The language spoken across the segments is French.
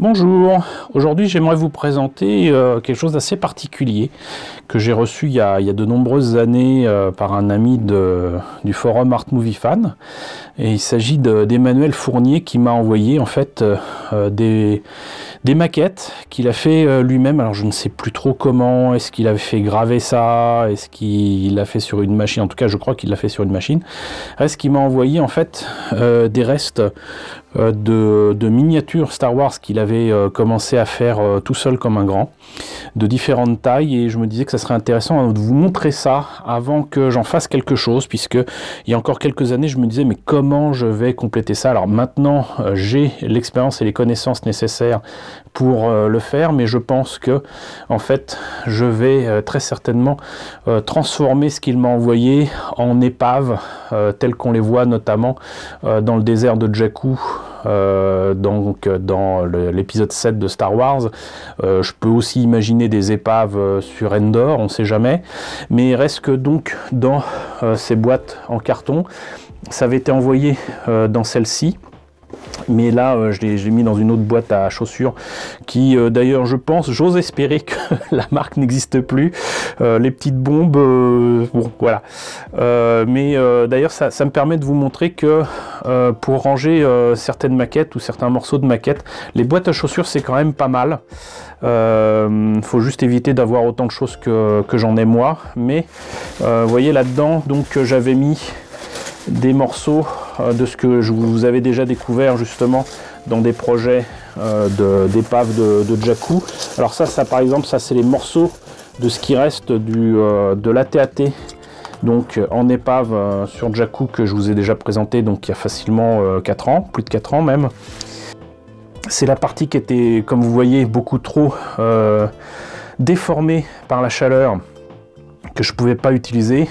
Bonjour, aujourd'hui j'aimerais vous présenter quelque chose d'assez particulier que j'ai reçu il y a de nombreuses années par un ami du forum Art Movie Fan. Et il s'agit d'Emmanuel Fournier qui m'a envoyé en fait des maquettes qu'il a fait lui-même. Alors je ne sais plus trop comment, est-ce qu'il avait fait graver ça, est-ce qu'il l'a fait sur une machine, en tout cas je crois qu'il l'a fait sur une machine. Reste qu'il m'a envoyé en fait des restes de miniatures Star Wars qu'il avait commencé à faire tout seul comme un grand, de différentes tailles, et je me disais que ça serait intéressant de vous montrer ça avant que j'en fasse quelque chose, puisque il y a encore quelques années je me disais mais comment je vais compléter ça. Alors maintenant j'ai l'expérience et les connaissances nécessaires pour le faire, mais je pense que en fait je vais très certainement transformer ce qu'il m'a envoyé en épaves telles qu'on les voit notamment dans le désert de Jakku, donc dans l'épisode 7 de Star Wars. Je peux aussi imaginer des épaves sur Endor, on ne sait jamais, mais reste que donc dans ces boîtes en carton, ça avait été envoyé dans celle-ci. Mais là, je l'ai mis dans une autre boîte à chaussures qui, d'ailleurs, je pense, j'ose espérer que la marque n'existe plus. Les petites bombes, bon, voilà. Mais d'ailleurs, ça me permet de vous montrer que pour ranger certaines maquettes ou certains morceaux de maquettes, les boîtes à chaussures, c'est quand même pas mal. Faut juste éviter d'avoir autant de choses que j'en ai moi. Mais vous voyez là-dedans, donc j'avais mis des morceaux de ce que je vous avais déjà découvert justement dans des projets d'épaves de Jakku. Alors ça par exemple, ça c'est les morceaux de ce qui reste de l'AT-AT, donc en épave sur Jakku, que je vous ai déjà présenté donc il y a facilement 4 ans, plus de 4 ans même. C'est la partie qui était, comme vous voyez, beaucoup trop déformée par la chaleur, que je ne pouvais pas utiliser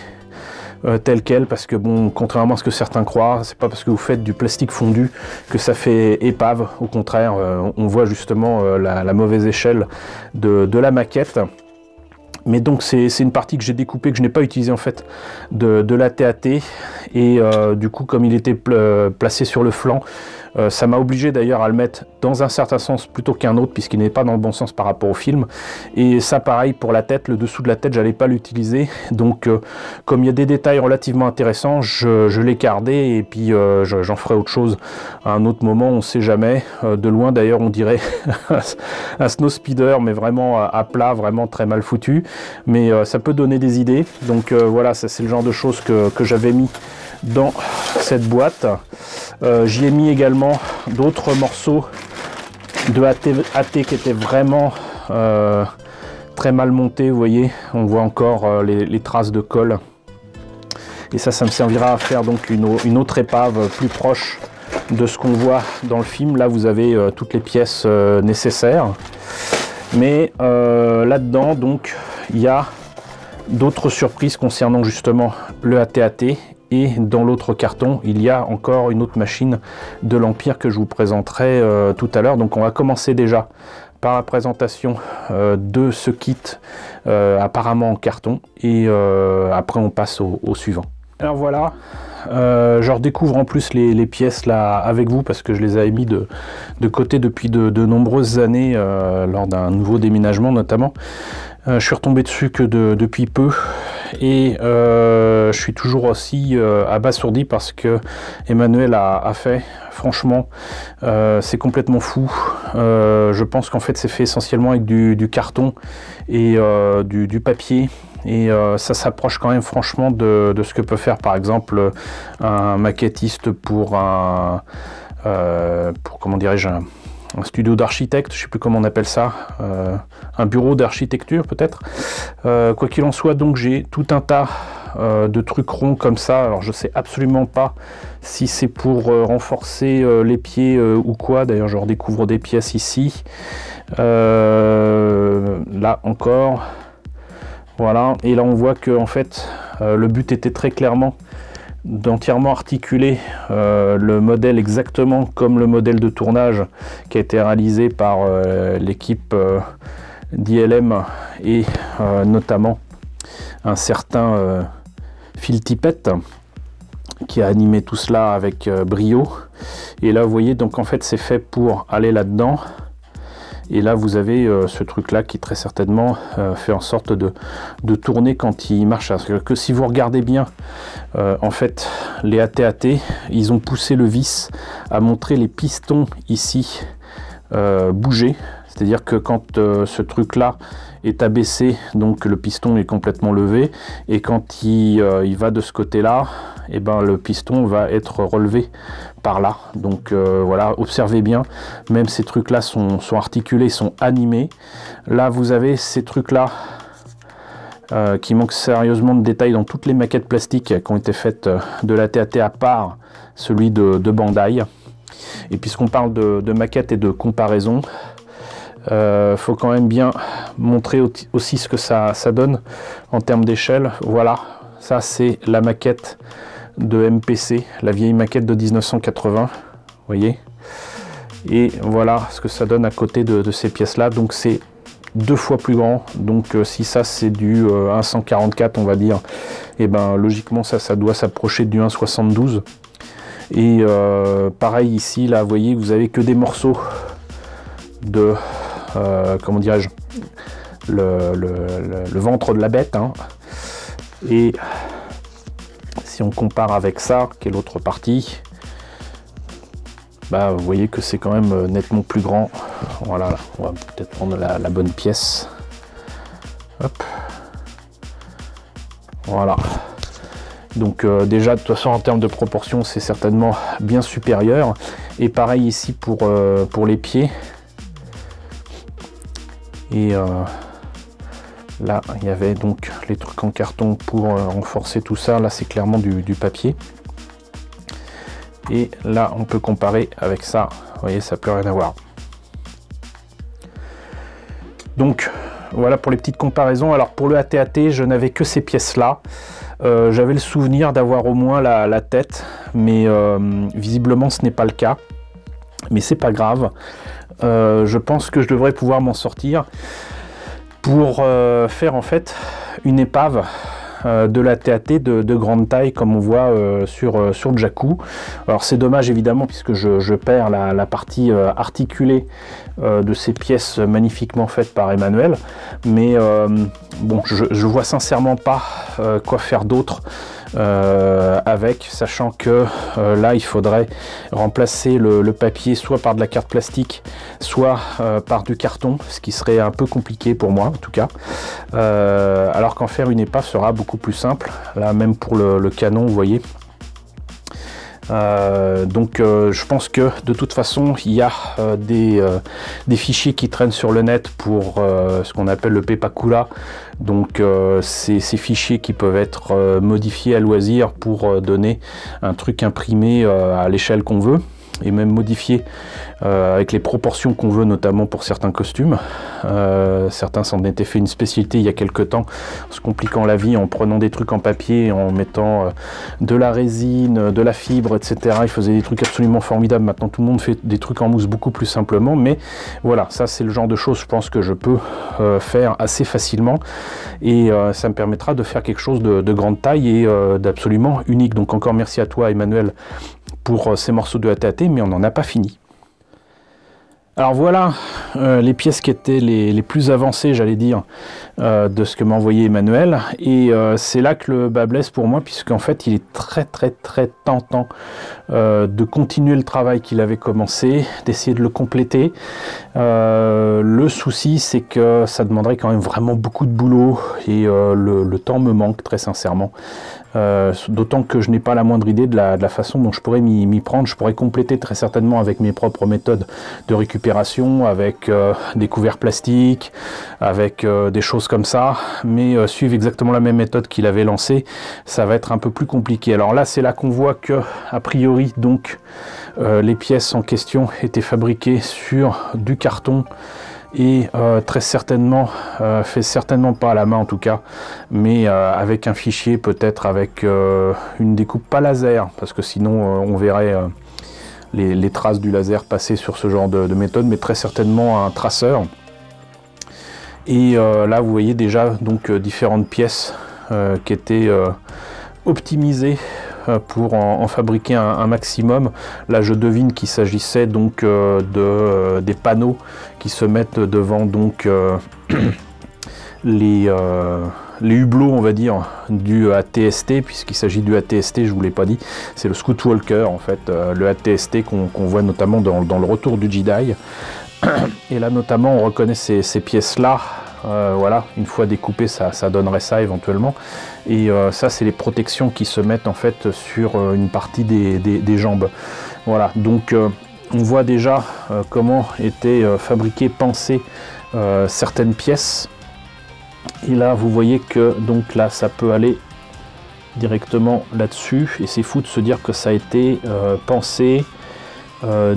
tel quel, parce que bon, contrairement à ce que certains croient, c'est pas parce que vous faites du plastique fondu que ça fait épave. Au contraire, on voit justement la mauvaise échelle de la maquette. Mais donc c'est une partie que j'ai découpée, que je n'ai pas utilisée en fait de l'AT-AT, et du coup comme il était placé sur le flanc, ça m'a obligé d'ailleurs à le mettre dans un certain sens plutôt qu'un autre, puisqu'il n'est pas dans le bon sens par rapport au film. Et ça pareil pour la tête, le dessous de la tête j'allais pas l'utiliser, donc comme il y a des détails relativement intéressants, je l'ai gardé, et puis j'en ferai autre chose à un autre moment, on sait jamais. De loin d'ailleurs on dirait un snow speeder, mais vraiment à plat, vraiment très mal foutu, mais ça peut donner des idées. Donc voilà, ça c'est le genre de choses que j'avais mis dans cette boîte. J'y ai mis également d'autres morceaux de AT qui étaient vraiment très mal montés. Vous voyez, on voit encore les traces de colle, et ça me servira à faire donc une autre épave plus proche de ce qu'on voit dans le film. Là vous avez toutes les pièces nécessaires, mais là-dedans donc il y a d'autres surprises concernant justement le AT-AT. Et dans l'autre carton, il y a encore une autre machine de l'Empire que je vous présenterai tout à l'heure. Donc on va commencer déjà par la présentation de ce kit apparemment en carton, et après on passe au suivant. Alors voilà, je redécouvre en plus les pièces là avec vous, parce que je les avais mis de côté depuis de nombreuses années lors d'un nouveau déménagement notamment. Je suis retombé dessus que depuis peu, et je suis toujours aussi abasourdi par ce que Emmanuel a fait. Franchement, c'est complètement fou. Je pense qu'en fait c'est fait essentiellement avec du carton et du papier, et ça s'approche quand même franchement de ce que peut faire par exemple un maquettiste pour comment dirais-je, un studio d'architecte, je ne sais plus comment on appelle ça, un bureau d'architecture peut-être. Quoi qu'il en soit, donc j'ai tout un tas de trucs ronds comme ça. Alors je sais absolument pas si c'est pour renforcer les pieds ou quoi. D'ailleurs je redécouvre des pièces ici, là encore, voilà. Et là on voit que en fait le but était très clairement d'entièrement articuler le modèle exactement comme le modèle de tournage qui a été réalisé par l'équipe d'ILM, et notamment un certain Phil Tippett qui a animé tout cela avec brio. Et là vous voyez donc en fait c'est fait pour aller là-dedans, Et là vous avez ce truc là qui très certainement fait en sorte de tourner quand il marche. Parce que si vous regardez bien, en fait les AT-AT, ils ont poussé le vis à montrer les pistons ici bouger. C'est-à-dire que quand ce truc là est abaissé, donc le piston est complètement levé, et quand il va de ce côté là, et ben le piston va être relevé par là. Donc voilà, observez bien, même ces trucs là sont articulés, sont animés. Là vous avez ces trucs là qui manquent sérieusement de détails dans toutes les maquettes plastiques qui ont été faites de l'AT-AT à part celui de Bandai. Et puisqu'on parle de maquettes et de comparaison, faut quand même bien montrer aussi ce que ça donne en termes d'échelle. Voilà, ça c'est la maquette de MPC, la vieille maquette de 1980, vous voyez, et voilà ce que ça donne à côté de ces pièces là. Donc c'est 2 fois plus grand. Donc si ça c'est du 1,144 on va dire, et ben logiquement ça doit s'approcher du 1,72. Et pareil ici, là vous voyez, vous avez que des morceaux de comment dirais-je, le ventre de la bête, hein. Et si on compare avec ça, qui est l'autre partie, bah vous voyez que c'est quand même nettement plus grand. Voilà, on va peut-être prendre la bonne pièce. Hop. Voilà. Donc déjà de toute façon en termes de proportion c'est certainement bien supérieur. Et pareil ici pour les pieds. Et là il y avait donc les trucs en carton pour renforcer tout ça. Là c'est clairement du papier. Et là on peut comparer avec ça. Vous voyez, ça peut rien avoir. Donc voilà pour les petites comparaisons. Alors pour le AT-AT, je n'avais que ces pièces là. J'avais le souvenir d'avoir au moins la tête, mais visiblement ce n'est pas le cas. Mais c'est pas grave. Je pense que je devrais pouvoir m'en sortir pour faire en fait une épave de la TAT de grande taille comme on voit sur Jakku. Alors c'est dommage évidemment puisque je perds la partie articulée de ces pièces magnifiquement faites par Emmanuel, mais bon, je vois sincèrement pas quoi faire d'autre avec, sachant que là il faudrait remplacer le papier soit par de la carte plastique, soit par du carton, ce qui serait un peu compliqué pour moi en tout cas, alors qu'en faire une épave sera beaucoup plus simple. Là même pour le canon, vous voyez. Donc je pense que de toute façon il y a des fichiers qui traînent sur le net pour ce qu'on appelle le Pepakula. Donc ces fichiers qui peuvent être modifiés à loisir pour donner un truc imprimé à l'échelle qu'on veut, et même modifié avec les proportions qu'on veut, notamment pour certains costumes. Certains s'en étaient fait une spécialité il y a quelques temps, en se compliquant la vie en prenant des trucs en papier, en mettant de la résine, de la fibre, etc. Ils faisaient des trucs absolument formidables. Maintenant tout le monde fait des trucs en mousse beaucoup plus simplement, mais voilà, ça c'est le genre de choses je pense que je peux faire assez facilement, et ça me permettra de faire quelque chose de grande taille et d'absolument unique. Donc encore merci à toi Emmanuel pour ces morceaux de AT-AT, mais on n'en a pas fini. Alors voilà les pièces qui étaient les plus avancées, j'allais dire, de ce que m'a envoyé Emmanuel, et c'est là que le bas blesse pour moi, puisqu'en fait il est très tentant de continuer le travail qu'il avait commencé, d'essayer de le compléter. Le souci c'est que ça demanderait quand même vraiment beaucoup de boulot, et le temps me manque très sincèrement. D'autant que je n'ai pas la moindre idée de la façon dont je pourrais m'y prendre. Je pourrais compléter très certainement avec mes propres méthodes de récupération, avec des couverts plastiques, avec des choses comme ça, mais suivre exactement la même méthode qu'il avait lancée, ça va être un peu plus compliqué. Alors là c'est là qu'on voit que a priori donc les pièces en question étaient fabriquées sur du carton, et très certainement fait certainement pas à la main en tout cas, mais avec un fichier, peut-être avec une découpe pas laser, parce que sinon on verrait les traces du laser passer sur ce genre de méthode, mais très certainement un traceur. Et là vous voyez déjà donc différentes pièces qui étaient optimisées pour en fabriquer un maximum. Là je devine qu'il s'agissait donc des panneaux qui se mettent devant donc les hublots, on va dire, du ATST, puisqu'il s'agit du ATST, je vous l'ai pas dit, c'est le Scout Walker en fait, le ATST qu'on voit notamment dans le retour du Jedi. Et là notamment on reconnaît ces pièces là, voilà, une fois découpées ça donnerait ça éventuellement. Et ça c'est les protections qui se mettent en fait sur une partie des jambes. Voilà, donc on voit déjà comment étaient fabriquées, pensées certaines pièces. Et là vous voyez que donc là ça peut aller directement là-dessus, et c'est fou de se dire que ça a été pensé,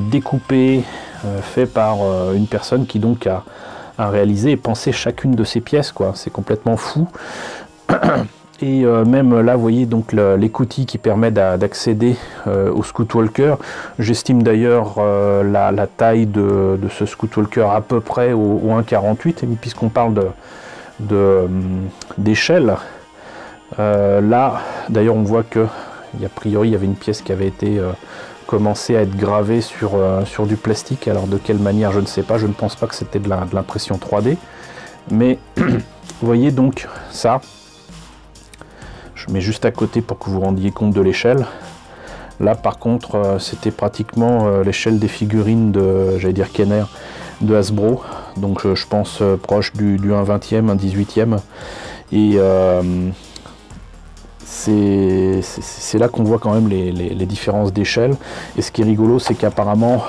découpé, fait par une personne qui donc a réalisé et pensé chacune de ces pièces, quoi. C'est complètement fou. Et même là vous voyez donc l'écoutille qui permet d'accéder au Scout Walker. J'estime d'ailleurs la taille de ce Scout Walker à peu près au 1,48, et puisqu'on parle d'échelle, là d'ailleurs on voit que a priori il y avait une pièce qui avait été commencé à être gravée sur du plastique. Alors de quelle manière je ne sais pas, je ne pense pas que c'était de l'impression 3D, mais vous voyez donc ça, je mets juste à côté pour que vous vous rendiez compte de l'échelle. Là par contre c'était pratiquement l'échelle des figurines de, j'allais dire Kenner, de Hasbro, donc je pense proche du 1/20e, 1/18e, et c'est là qu'on voit quand même les différences d'échelle. Et ce qui est rigolo, c'est qu'apparemment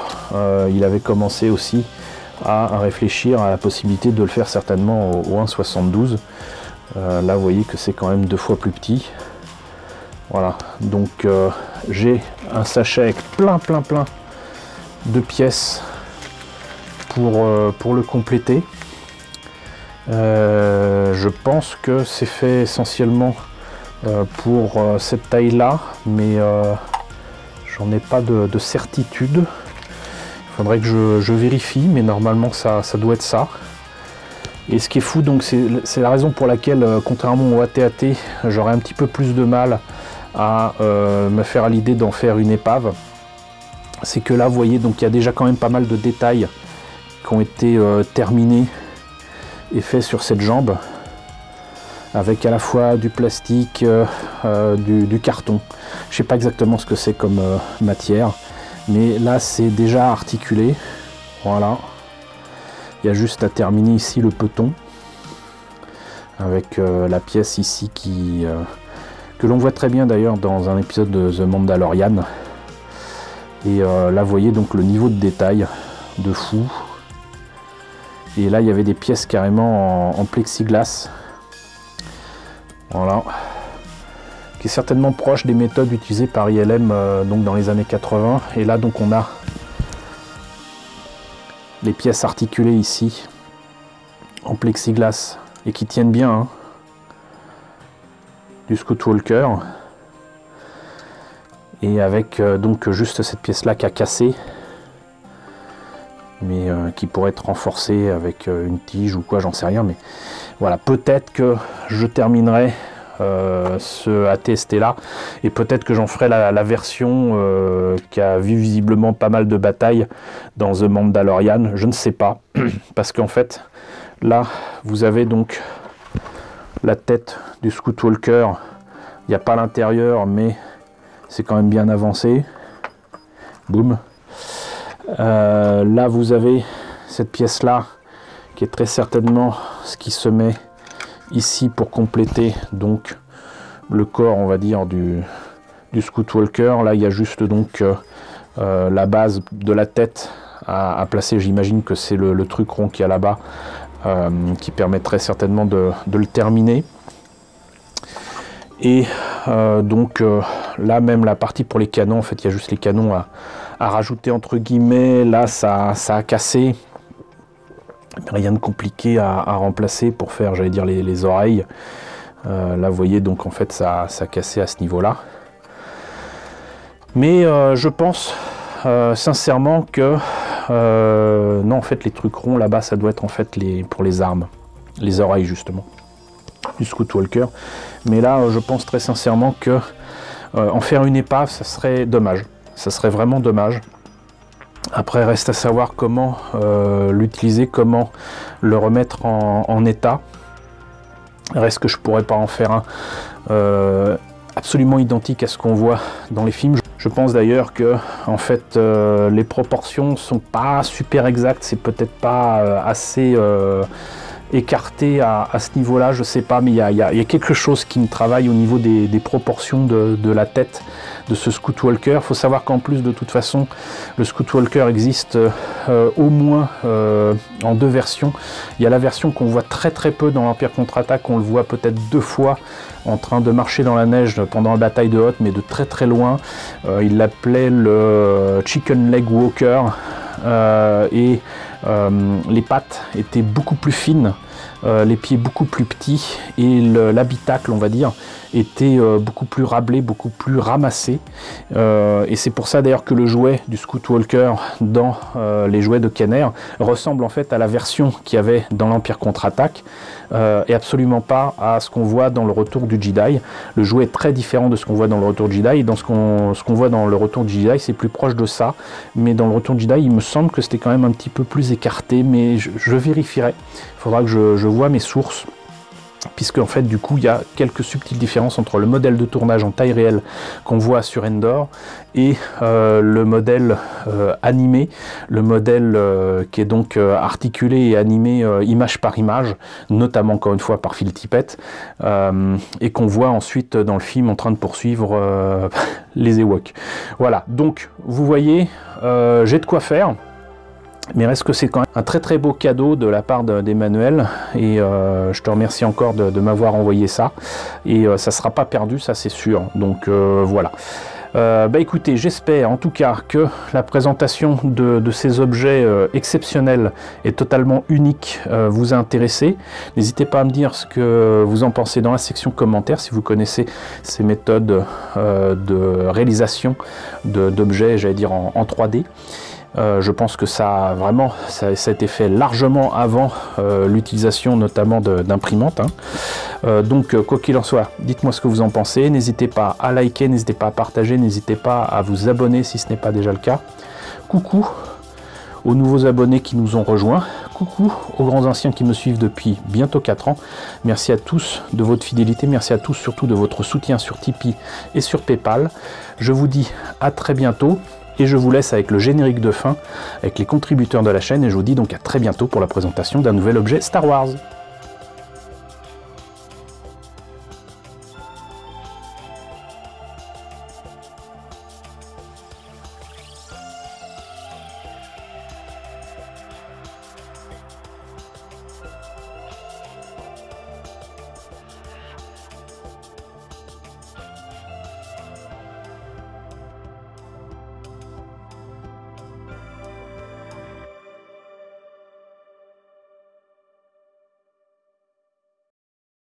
il avait commencé aussi à réfléchir à la possibilité de le faire certainement au 1,72. Là vous voyez que c'est quand même 2 fois plus petit. Voilà, donc j'ai un sachet avec plein de pièces pour le compléter. Je pense que c'est fait essentiellement pour cette taille là, mais j'en ai pas de certitude. Il faudrait que je vérifie, mais normalement ça doit être ça. Et ce qui est fou, donc c'est la raison pour laquelle contrairement au AT-AT, j'aurais un petit peu plus de mal à me faire à l'idée d'en faire une épave. C'est que là vous voyez, donc il y a déjà quand même pas mal de détails qui ont été terminés et faits sur cette jambe, avec à la fois du plastique, du carton. Je sais pas exactement ce que c'est comme matière, mais là c'est déjà articulé. Voilà, il y a juste à terminer ici le peton avec la pièce ici que l'on voit très bien d'ailleurs dans un épisode de The Mandalorian. Et là vous voyez donc le niveau de détail de fou. Et là il y avait des pièces carrément en plexiglas. Voilà, qui est certainement proche des méthodes utilisées par ILM donc dans les années 80. Et là donc on a les pièces articulées ici en plexiglas et qui tiennent bien, hein, du Scout Walker, et avec donc juste cette pièce là qui a cassé, mais qui pourrait être renforcée avec une tige ou quoi, j'en sais rien. Mais voilà, peut-être que je terminerai ce ATST là, et peut-être que j'en ferai la version qui a vu visiblement pas mal de batailles dans The Mandalorian, je ne sais pas, parce qu'en fait là vous avez donc la tête du Scout Walker, il n'y a pas l'intérieur mais c'est quand même bien avancé. Boum. Là vous avez cette pièce là qui est très certainement ce qui se met ici pour compléter donc le corps, on va dire, du Scout Walker. Là il y a juste donc la base de la tête à placer. J'imagine que c'est le truc rond qu'il y a là-bas qui permettrait certainement de le terminer. Et donc là même la partie pour les canons, en fait il y a juste les canons à rajouter entre guillemets. Là ça a cassé, rien de compliqué à remplacer pour faire, j'allais dire, les oreilles. Là vous voyez donc en fait ça a cassé à ce niveau là, mais je pense sincèrement que non, en fait les trucs ronds là-bas ça doit être en fait pour les armes, les oreilles justement du Scout Walker. Mais là je pense très sincèrement que En faire une épave, ça serait dommage. Ça serait vraiment dommage. Après, reste à savoir comment l'utiliser, comment le remettre en état. Reste que je pourrais pas en faire un absolument identique à ce qu'on voit dans les films. Je pense d'ailleurs que en fait les proportions sont pas super exactes, c'est peut-être pas assez écarté à ce niveau-là, je sais pas, mais il y a quelque chose qui me travaille au niveau des proportions de la tête de ce Scout Walker. Il faut savoir qu'en plus, de toute façon, le Scout Walker existe au moins en deux versions. Il y a la version qu'on voit très peu dans l'Empire contre-attaque, on le voit peut-être 2 fois en train de marcher dans la neige pendant la bataille de Hoth, mais de très loin. Il l'appelait le Chicken Leg Walker, et les pattes étaient beaucoup plus fines, les pieds beaucoup plus petits, et l'habitacle, on va dire, était beaucoup plus rablé, beaucoup plus ramassé, et c'est pour ça d'ailleurs que le jouet du Scout Walker dans les jouets de Kenner ressemble en fait à la version qu'il y avait dans l'Empire contre-attaque, et absolument pas à ce qu'on voit dans le Retour du Jedi. Le jouet est très différent de ce qu'on voit dans le Retour du Jedi, et dans ce qu'on voit dans le Retour du Jedi, c'est plus proche de ça, mais dans le Retour du Jedi, il me semble que c'était quand même un petit peu plus écarté, mais je vérifierai. Il faudra que je vois mes sources, puisque en fait du coup il y a quelques subtiles différences entre le modèle de tournage en taille réelle qu'on voit sur Endor et le modèle animé, le modèle qui est donc articulé et animé image par image, notamment encore une fois par Phil Tippett, et qu'on voit ensuite dans le film en train de poursuivre les Ewoks. Voilà, donc vous voyez, j'ai de quoi faire. Mais reste que c'est quand même un très beau cadeau de la part d'Emmanuel, et je te remercie encore de m'avoir envoyé ça, et ça sera pas perdu, ça c'est sûr, donc voilà. Bah écoutez, j'espère en tout cas que la présentation de ces objets exceptionnels et totalement uniques vous a intéressé. N'hésitez pas à me dire ce que vous en pensez dans la section commentaires, si vous connaissez ces méthodes de réalisation d'objets, j'allais dire en 3D. Je pense que ça a été fait largement avant l'utilisation notamment d'imprimantes. Donc quoi qu'il en soit, dites-moi ce que vous en pensez. N'hésitez pas à liker, n'hésitez pas à partager, n'hésitez pas à vous abonner si ce n'est pas déjà le cas. Coucou aux nouveaux abonnés qui nous ont rejoints. Coucou aux grands anciens qui me suivent depuis bientôt 4 ans. Merci à tous de votre fidélité, merci à tous surtout de votre soutien sur Tipeee et sur Paypal. Je vous dis à très bientôt. Et je vous laisse avec le générique de fin, avec les contributeurs de la chaîne, et je vous dis donc à très bientôt pour la présentation d'un nouvel objet Star Wars.